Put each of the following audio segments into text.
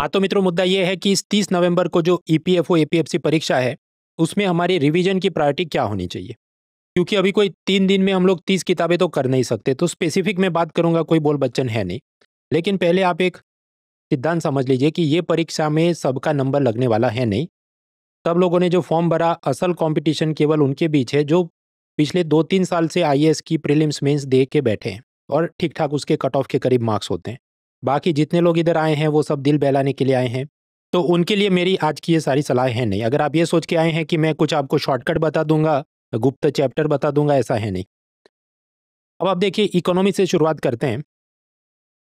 हाँ तो मित्रों, मुद्दा ये है कि इस 30 नवंबर को जो ईपीएफओ एपीएफसी परीक्षा है उसमें हमारी रिवीजन की प्रायोरिटी क्या होनी चाहिए। क्योंकि अभी कोई 3 दिन में हम लोग 30 किताबें तो कर नहीं सकते, तो स्पेसिफिक मैं बात करूंगा, कोई बोल बच्चन है नहीं। लेकिन पहले आप एक सिद्धांत समझ लीजिए कि ये परीक्षा में सबका नंबर लगने वाला है नहीं। सब लोगों ने जो फॉर्म भरा, असल कंपटीशन केवल उनके बीच है जो पिछले 2-3 साल से आईएएस की प्रीलिम्स मेंस दे के बैठे हैं और ठीक ठाक उसके कट ऑफ के करीब मार्क्स होते हैं। बाकी जितने लोग इधर आए हैं वो सब दिल बहलाने के लिए आए हैं, तो उनके लिए मेरी आज की ये सारी सलाह है नहीं। अगर आप ये सोच के आए हैं कि मैं कुछ आपको शॉर्टकट बता दूंगा, गुप्त चैप्टर बता दूंगा, ऐसा है नहीं। अब आप देखिए, इकोनॉमी से शुरुआत करते हैं।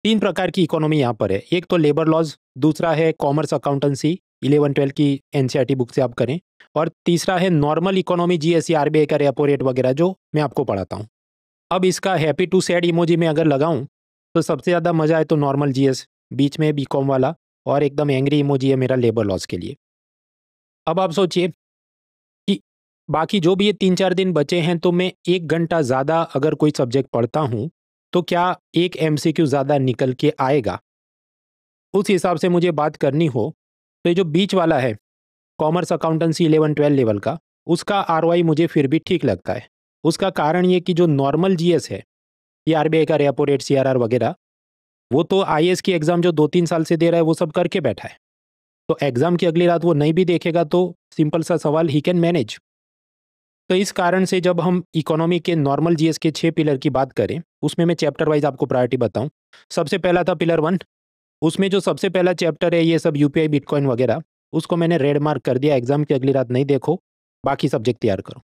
3 प्रकार की इकोनॉमी यहाँ पर है। एक तो लेबर लॉज, दूसरा है कॉमर्स अकाउंटेंसी, 11-12 की एनसीईआरटी बुक से आप करें, और तीसरा है नॉर्मल इकोनॉमी, जीएसटी, आरबीआई का रेपो रेट वगैरह जो मैं आपको पढ़ाता हूँ। अब इसका हैप्पी टू सैड इमोजी में अगर लगाऊं तो सबसे ज़्यादा मजा है तो नॉर्मल जीएस, बीच में बीकॉम वाला, और एकदम एंग्री इमोजी है मेरा लेबर लॉस के लिए। अब आप सोचिए कि बाकी जो भी ये 3-4 दिन बचे हैं, तो मैं 1 घंटा ज़्यादा अगर कोई सब्जेक्ट पढ़ता हूँ तो क्या एक एमसीक्यू ज़्यादा निकल के आएगा? उस हिसाब से मुझे बात करनी हो तो ये जो बीच वाला है, कॉमर्स अकाउंटेंसी 11-12 लेवल का, उसका आरओआई मुझे फिर भी ठीक लगता है। उसका कारण ये कि जो नॉर्मल जीएस है, ये आरबीआई का रेपो रेट, सीआरआर वगैरह, वो तो आईएएस की एग्जाम जो 2-3 साल से दे रहा है वो सब करके बैठा है। तो एग्जाम की अगली रात वो नहीं भी देखेगा तो सिंपल सा सवाल, ही कैन मैनेज। तो इस कारण से जब हम इकोनॉमी के नॉर्मल जीएस के 6 पिलर की बात करें, उसमें मैं चैप्टर वाइज आपको प्रायोरिटी बताऊं। सबसे पहला था पिलर 1। उसमें जो सबसे पहला चैप्टर है ये सब यूपीआई, बिटकॉइन वगैरह, उसको मैंने रेड मार्क कर दिया। एग्जाम की अगली रात नहीं देखो, बाकी सब्जेक्ट तैयार करो।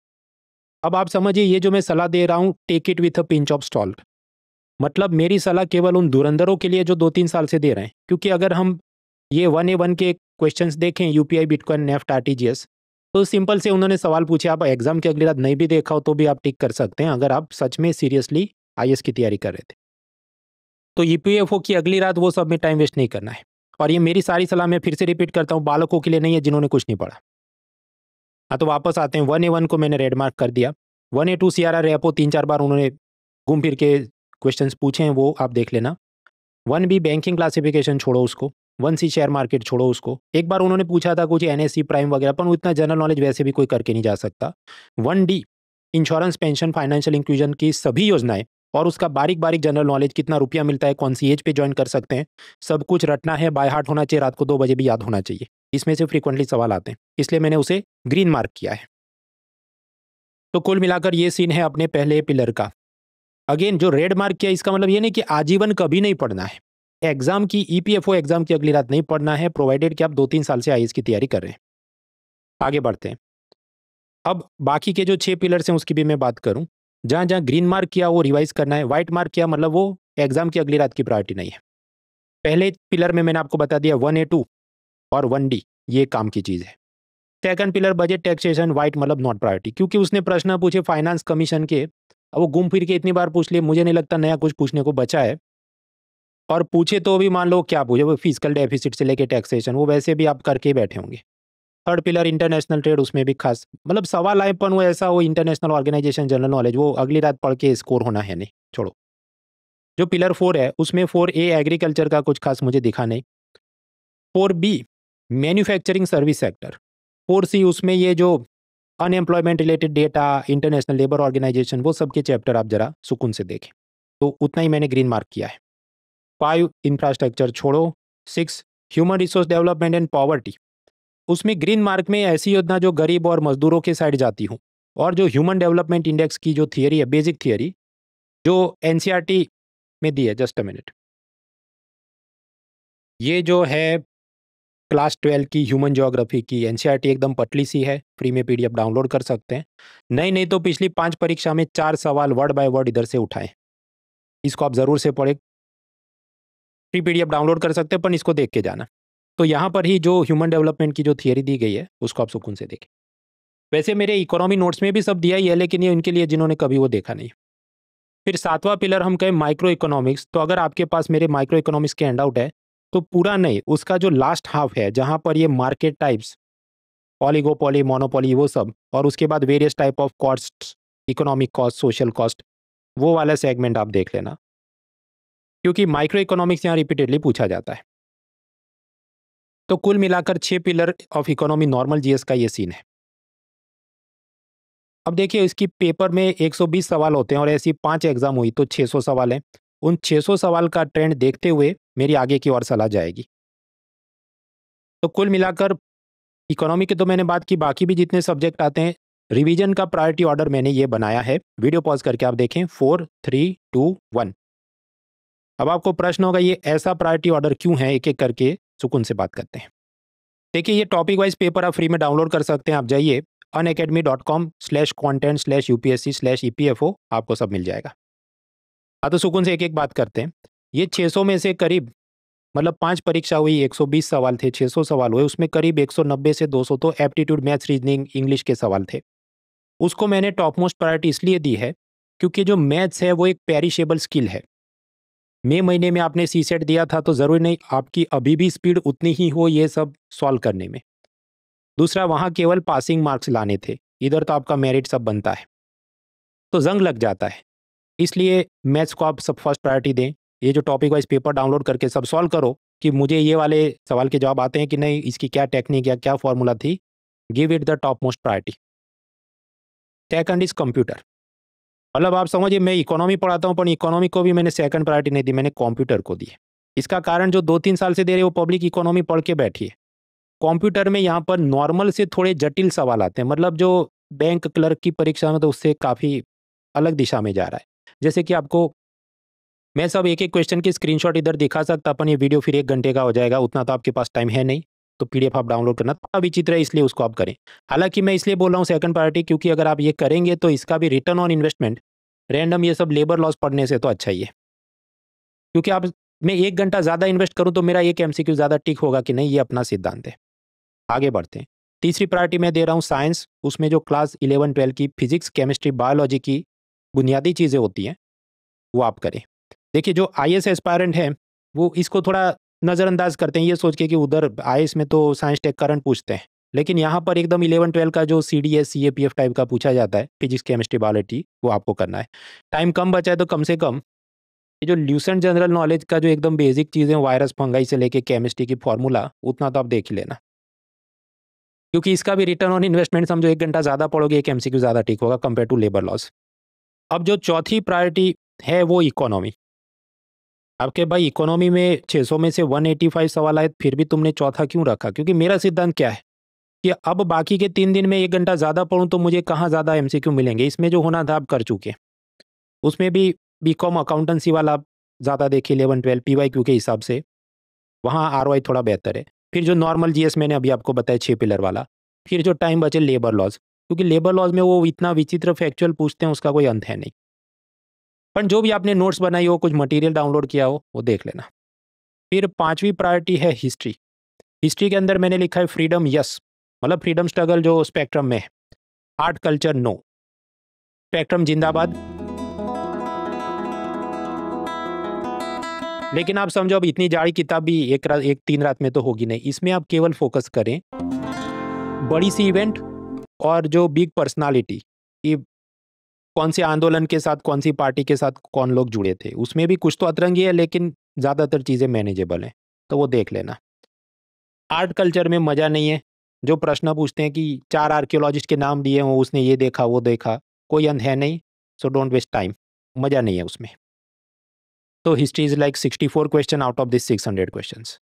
अब आप समझिए, ये जो मैं सलाह दे रहा हूँ, take it with a pinch of salt. मतलब मेरी सलाह केवल उन धुरंधरों के लिए जो 2-3 साल से दे रहे हैं। क्योंकि अगर हम ये 1A1 के क्वेश्चंस देखें, यूपीआई, बिटकॉइन, नेफ्ट, आरटीजीएस, तो सिंपल से उन्होंने सवाल पूछे, आप एग्जाम की अगली रात नहीं भी देखा हो तो भी आप टिक कर सकते हैं अगर आप सच में सीरियसली आईएएस की तैयारी कर रहे थे। तो ईपीएफओ की अगली रात वो सब में टाइम वेस्ट नहीं करना है। और ये मेरी सारी सलाह मैं फिर से रिपीट करता हूँ, बालकों के लिए नहीं है जिन्होंने कुछ नहीं पढ़ा। हाँ तो वापस आते हैं, 1A1 को मैंने रेड मार्क कर दिया। 1A2 सीआरआर रेपो 3-4 बार उन्होंने घूम फिर के क्वेश्चंस पूछे हैं, वो आप देख लेना। 1B बैंकिंग क्लासिफिकेशन छोड़ो उसको। 1C शेयर मार्केट छोड़ो उसको। एक बार उन्होंने पूछा था कुछ एनएससी प्राइम वगैरह, पर उतना जनरल नॉलेज वैसे भी कोई करके नहीं जा सकता। 1D insurance, pension, financial inclusion की सभी योजनाएं और उसका बारीक बारीक जनरल नॉलेज, कितना रुपया मिलता है, कौन सी एज पे ज्वाइन कर सकते हैं, सब कुछ रटना है, बाय हार्ट होना चाहिए, रात को 2 बजे भी याद होना चाहिए। इसमें से फ्रीक्वेंटली सवाल आते हैं, इसलिए मैंने उसे ग्रीन मार्क किया है। तो कुल मिलाकर ये सीन है अपने पहले पिलर का। अगेन जो रेड मार्क किया, इसका मतलब ये नहीं कि आजीवन कभी नहीं पढ़ना है। एग्जाम की, ईपीएफओ एग्जाम की अगली रात नहीं पढ़ना है, प्रोवाइडेड कि आप 2-3 साल से आईएएस की तैयारी कर रहे हैं। आगे बढ़ते हैं। अब बाकी के जो 6 पिलर्स हैं उसकी भी मैं बात करूं। जहां जहां ग्रीन मार्क किया वो रिवाइज करना है, व्हाइट मार्क किया मतलब वो एग्जाम की अगली रात की प्रायोरिटी नहीं है। पहले पिलर में मैंने आपको बता दिया 1A2 और 1D, ये काम की चीज है। Second pillar budget taxation, white मतलब नॉट प्रायोरिटी, क्योंकि उसने प्रश्न पूछे फाइनेंस कमीशन के, अब वो घूम फिर के इतनी बार पूछ लिए, मुझे नहीं लगता नया कुछ पूछने को बचा है। और पूछे तो भी मान लो क्या पूछे, वो फिजिकल डेफिसिट से लेके टैक्सेशन, वो वैसे भी आप करके ही बैठे होंगे। थर्ड पिलर इंटरनेशनल ट्रेड, उसमें भी खास मतलब सवाल आए, पर वो ऐसा, वो इंटरनेशनल ऑर्गेनाइजेशन, जनरल नॉलेज, वो अगली रात पढ़ के स्कोर होना है नहीं, छोड़ो। जो पिलर 4 है उसमें 4A एग्रीकल्चर का कुछ खास मुझे दिखा नहीं। 4B manufacturing service sector. 4C उसमें ये जो unemployment related data, international labour organisation, वो सब के चैप्टर आप जरा सुकून से देखें। तो उतना ही मैंने ग्रीन मार्क किया है। 5 इंफ्रास्ट्रक्चर छोड़ो। 6 human resource development and poverty, उसमें ग्रीन मार्क में ऐसी योजना जो गरीब और मजदूरों के साइड जाती हूँ। और जो ह्यूमन डेवलपमेंट इंडेक्स की जो थियरी है, बेसिक थियरी, जो एनसीईआरटी में दी है, जस्ट अ मिनट, ये जो है क्लास 12 की ह्यूमन ज्योग्राफी की एनसीईआरटी एकदम पतली सी है, फ्री में पीडीएफ डाउनलोड कर सकते हैं। नहीं तो पिछली 5 परीक्षा में 4 सवाल वर्ड बाय वर्ड इधर से उठाएं, इसको आप जरूर से पढ़ें। फ्री पीडीएफ डाउनलोड कर सकते हैं, पर इसको देख के जाना। तो यहाँ पर ही जो ह्यूमन डेवलपमेंट की जो थियरी दी गई है उसको आप सुकून से देखें। वैसे मेरे इकोनॉमी नोट्स में भी सब दिया ही है, लेकिन ये उनके लिए जिन्होंने कभी वो देखा नहीं। फिर 7वां पिलर हम कहें माइक्रो इकोनॉमिक्स, तो अगर आपके पास मेरे माइक्रो इकोनॉमिक्स के हैंडआउट है तो पूरा नहीं, उसका जो लास्ट हाफ है जहां पर ये मार्केट टाइप्स, ऑलिगोपोली, मोनोपोली, वो सब, और उसके बाद various type of cost, economic cost, social cost, वो वाला सेगमेंट आप देख लेना, क्योंकि माइक्रो इकोनॉमिक्स यहाँ रिपीटेडली पूछा जाता है। तो कुल मिलाकर 6 pillar of economy normal GS का ये सीन है। अब देखिए इसकी पेपर में 120 सवाल होते हैं और ऐसी 5 एग्जाम हुई तो 600 सवाल हैं। उन 600 सवाल का ट्रेंड देखते हुए मेरी आगे की ओर सलाह जाएगी। तो कुल मिलाकर इकोनॉमी की तो मैंने बात की, बाकी भी जितने सब्जेक्ट आते हैं रिवीजन का प्रायोरिटी ऑर्डर मैंने ये बनाया है। वीडियो पॉज करके आप देखें 4 3 2 1। अब आपको प्रश्न होगा ये ऐसा प्रायोरिटी ऑर्डर क्यों है, एक एक करके सुकून से बात करते हैं। देखिए ये टॉपिक वाइज पेपर आप फ्री में डाउनलोड कर सकते हैं। आप जाइए unacademy.com/content/upsc/epfo, आपको सब मिल जाएगा। हाँ तो सुकून से एक एक बात करते हैं। ये 600 में से करीब मतलब 5 परीक्षा हुई, 120 सवाल थे, 600 सवाल हुए, उसमें करीब 190 से 200 तो एप्टीट्यूड, मैथ्स, रीजनिंग, इंग्लिश के सवाल थे। उसको मैंने टॉप मोस्ट प्रायोरिटी इसलिए दी है क्योंकि जो मैथ्स है वो एक पेरिशेबल स्किल है। मई महीने में आपने सीसेट दिया था तो ज़रूरी नहीं आपकी अभी भी स्पीड उतनी ही हो ये सब सॉल्व करने में। दूसरा, वहाँ केवल पासिंग मार्क्स लाने थे, इधर तो आपका मेरिट सब बनता है, तो जंग लग जाता है। इसलिए मैथ्स को आप सब फर्स्ट प्रायोरिटी दें। ये जो टॉपिक वाइज पेपर डाउनलोड करके सब सॉल्व करो कि मुझे ये वाले सवाल के जवाब आते हैं कि नहीं, इसकी क्या टेक्निक या क्या फॉर्मूला थी, give it the top most priority. Second is computer. मतलब आप समझिए मैं इकोनॉमी पढ़ाता हूँ पर इकोनॉमी को भी मैंने सेकंड प्रायोरिटी नहीं दी, मैंने कंप्यूटर को दी है। इसका कारण जो 2-3 साल से दे रहे वो पब्लिक इकोनॉमी पढ़ के बैठिए। कंप्यूटर में यहाँ पर नॉर्मल से थोड़े जटिल सवाल आते हैं, मतलब जो बैंक क्लर्क की परीक्षा में तो उससे काफ़ी अलग दिशा में जा रहा है। जैसे कि आपको मैं सब एक एक क्वेश्चन की स्क्रीनशॉट इधर दिखा सकता, अपन ये वीडियो फिर 1 घंटे का हो जाएगा, उतना तो आपके पास टाइम है नहीं। तो पीडीएफ आप डाउनलोड करना थोड़ा विचित्र है, इसलिए उसको आप करें। हालांकि मैं इसलिए बोल रहा हूँ सेकंड प्रायोरिटी क्योंकि अगर आप ये करेंगे तो इसका भी रिटर्न ऑन इन्वेस्टमेंट रैंडम ये सब लेबर लॉस पढ़ने से तो अच्छा ही है। क्योंकि आप मैं 1 घंटा ज़्यादा इन्वेस्ट करूँ तो मेरा एक एमसीक्यू ज़्यादा टिक होगा कि नहीं, ये अपना सिद्धांत है। आगे बढ़ते हैं। तीसरी प्रायोरिटी मैं दे रहा हूँ साइंस। उसमें जो क्लास 11-12 की फिजिक्स, केमिस्ट्री, बायोलॉजी की बुनियादी चीज़ें होती हैं वो आप करें। देखिए जो आईएएस एस्पायरेंट है वो इसको थोड़ा नज़रअंदाज करते हैं ये सोच के कि उधर आईएएस में तो साइंस टेक करंट पूछते हैं, लेकिन यहाँ पर एकदम 11-12 का जो सीडीएस सीएपीएफ टाइप का पूछा जाता है, फिजिक्स, केमिस्ट्री, बायोलॉजी, वो आपको करना है। टाइम कम बचा है तो कम से कम ये जो ल्यूसेंट जनरल नॉलेज का जो एकदम बेसिक चीज़ें, वायरस, फंगाई से लेके केमिस्ट्री की फॉर्मूला, उतना तो आप देख ही लेना, क्योंकि इसका भी रिटर्न ऑन इन्वेस्टमेंट समझो 1 घंटा ज़्यादा पढ़ोगे एक एमसीक्यू ज़्यादा ठीक होगा कंपेयर टू लेबर लॉस। अब जो चौथी प्रायोरिटी है वो इकोनॉमी। आपके भाई इकोनॉमी में 600 में से 185 सवाल आए, फिर भी तुमने चौथा क्यों रखा? क्योंकि मेरा सिद्धांत क्या है कि अब बाकी के 3 दिन में 1 घंटा ज़्यादा पढूं तो मुझे कहाँ ज़्यादा एमसीक्यू मिलेंगे। इसमें जो होना था आप कर चुके। उसमें भी बीकॉम अकाउंटेंसी वाला आप ज़्यादा देखिए 11-12 पीवाईक्यू के हिसाब से, वहाँ आरओआई थोड़ा बेहतर है। फिर जो नॉर्मल जीएस मैंने अभी आपको बताया 6 पिलर वाला, फिर जो टाइम बचे लेबर लॉज, क्योंकि लेबर लॉज में वो इतना विचित्र फैक्चुअल पूछते हैं उसका कोई अंत है नहीं। पर जो भी आपने नोट्स बनाई हो, कुछ मटेरियल डाउनलोड किया हो, वो देख लेना। फिर पांचवी प्रायोरिटी है हिस्ट्री। हिस्ट्री के अंदर मैंने लिखा है फ्रीडम यस, मतलब फ्रीडम स्ट्रगल जो स्पेक्ट्रम में है, आर्ट कल्चर नो, स्पेक्ट्रम जिंदाबाद। लेकिन आप समझो अब इतनी जाड़ी किताब भी एक 3 रात में तो होगी नहीं। इसमें आप केवल फोकस करें बड़ी सी इवेंट और जो बिग पर्सनालिटी कि कौन से आंदोलन के साथ, कौन सी पार्टी के साथ कौन लोग जुड़े थे। उसमें भी कुछ तो अतरंगी है लेकिन ज़्यादातर चीज़ें मैनेजेबल हैं, तो वो देख लेना। आर्ट कल्चर में मज़ा नहीं है। जो प्रश्न पूछते हैं कि 4 आर्कियोलॉजिस्ट के नाम दिए हों, उसने ये देखा वो देखा, कोई अंत है नहीं, सो डोंट वेस्ट टाइम, मज़ा नहीं है उसमें। तो history is like 64 question out of this 600 questions.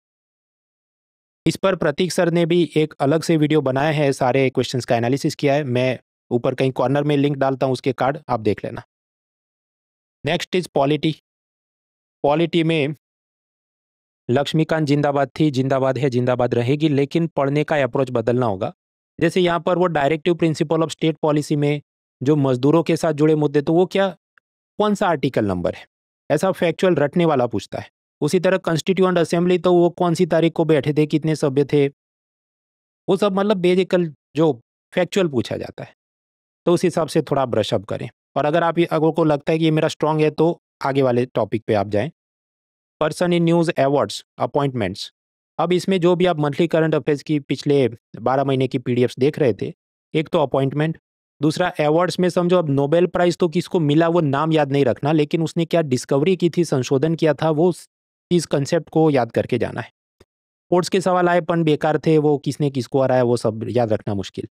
इस पर प्रतीक सर ने भी एक अलग से वीडियो बनाया है, सारे क्वेश्चंस का एनालिसिस किया है। मैं ऊपर कहीं कॉर्नर में लिंक डालता हूँ, उसके कार्ड आप देख लेना। Next is polity. पॉलिटी में लक्ष्मीकांत जिंदाबाद थी, जिंदाबाद है, जिंदाबाद रहेगी, लेकिन पढ़ने का अप्रोच बदलना होगा। जैसे यहाँ पर वो directive principle of state policy में जो मजदूरों के साथ जुड़े मुद्दे, तो वो क्या, कौन सा आर्टिकल नंबर है, ऐसा फैक्चुअल रटने वाला पूछता है। उसी तरह कंस्टिट्यूएंट असेंबली, तो वो कौन सी तारीख को बैठे थे, कितने सभ्य थे, वो सब मतलब बेसिकल जो फैक्चुअल पूछा जाता है। तो उस हिसाब से थोड़ा ब्रशअप करें। और अगर अगर को लगता है कि ये मेरा स्ट्रॉन्ग है तो आगे वाले टॉपिक पे आप जाएं। Person in news awards appointments. अब इसमें जो भी आप मंथली करंट अफेयर्स की पिछले 12 महीने की पीडीएफ्स देख रहे थे, एक तो अपॉइंटमेंट, दूसरा अवार्ड्स में समझो अब नोबेल प्राइज़ तो किसको मिला वो नाम याद नहीं रखना, लेकिन उसने क्या डिस्कवरी की थी, संशोधन किया था, वो इस कंसेप्ट को याद करके जाना है। स्पोर्ट्स के सवाल आए पण बेकार थे, वो किसने किसको हराया वो सब याद रखना मुश्किल।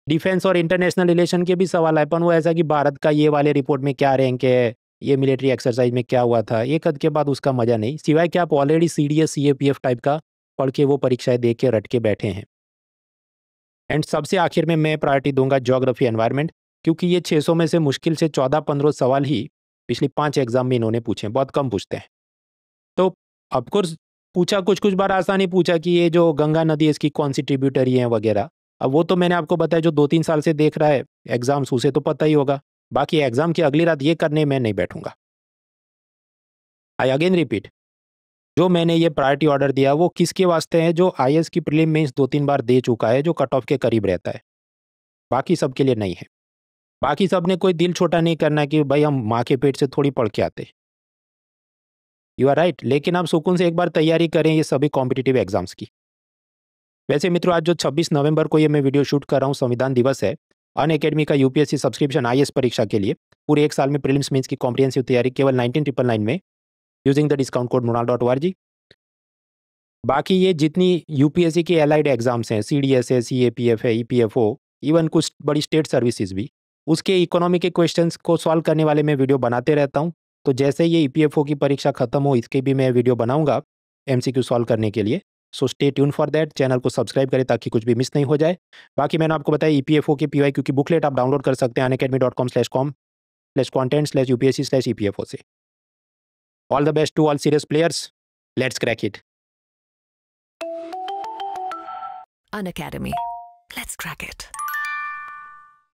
डिफेंस और इंटरनेशनल रिलेशन के भी सवाल आए पण वो ऐसा कि भारत का ये वाले रिपोर्ट में क्या रैंक है, ये मिलिट्री एक्सरसाइज में क्या हुआ था, एक हद के बाद उसका मजा नहीं, सिवाय कि आप ऑलरेडी CDS CAPF टाइप का पढ़ के वो परीक्षाएं दे के रट के बैठे हैं। एंड सबसे आखिर में मैं प्रायोरिटी दूंगा ज्योग्राफी एनवायरनमेंट, क्योंकि ये 600 में से मुश्किल से 14-15 सवाल ही पिछली 5 एग्जाम में इन्होंने पूछे, बहुत कम पूछते हैं। तो ऑफकोर्स पूछा कुछ कुछ बार आसान ही पूछा कि ये जो गंगा नदी है इसकी कौन सी ट्रिब्यूटरी है वगैरह। अब वो तो मैंने आपको बताया, जो 2-3 साल से देख रहा है एग्जाम्स उसे तो पता ही होगा। बाकी एग्जाम की अगली रात ये करने में नहीं बैठूंगा। आई अगेन रिपीट, जो मैंने ये प्रायोरिटी ऑर्डर दिया वो किसके वास्ते है, जो IAS की प्रीलिम मेंस 2-3 बार दे चुका है, जो कट ऑफ के करीब रहता है, बाकी सबके लिए नहीं है। बाकी सब ने कोई दिल छोटा नहीं करना कि भाई हम माँ के पेट से थोड़ी पढ़ के आते। यू आर राइट, लेकिन आप सुकून से एक बार तैयारी करें ये सभी कॉम्पिटिटिव एग्जाम्स की। वैसे मित्रों, आज जो 26 नवंबर को ये मैं वीडियो शूट कर रहा हूँ, संविधान दिवस है। अनअकैडमी का UPSC सब्सक्रिप्शन IAS परीक्षा के लिए पूरे 1 साल में प्रीलिम्स मेंस की कॉम्प्रिहेंसिव तैयारी केवल 19,999 में using the discount code mronal.org। बाकी ये जितनी UPSC के एलाइड एग्जाम्स हैं, CDS है, CAPF है, EPFO, इवन कुछ बड़ी स्टेट सर्विसेज भी, उसके इकोनॉमी के क्वेश्चंस को सॉल्व करने वाले मैं वीडियो बनाते रहता हूँ। तो जैसे ये EPFO की परीक्षा खत्म हो, इसके भी मैं वीडियो बनाऊंगा MCQ सॉल्व करने के लिए। So stay tune for that. Channel को सब्सक्राइब करें ताकि कुछ भी मिस नहीं हो जाए। बाकी मैंने आपको बताया EPFO के PYQ की बुकलेट आप डाउनलोड कर सकते हैं unacademy.com/content/UPSC/EPFO से। All the best to all serious players, let's crack it. Unacademy. Let's crack it.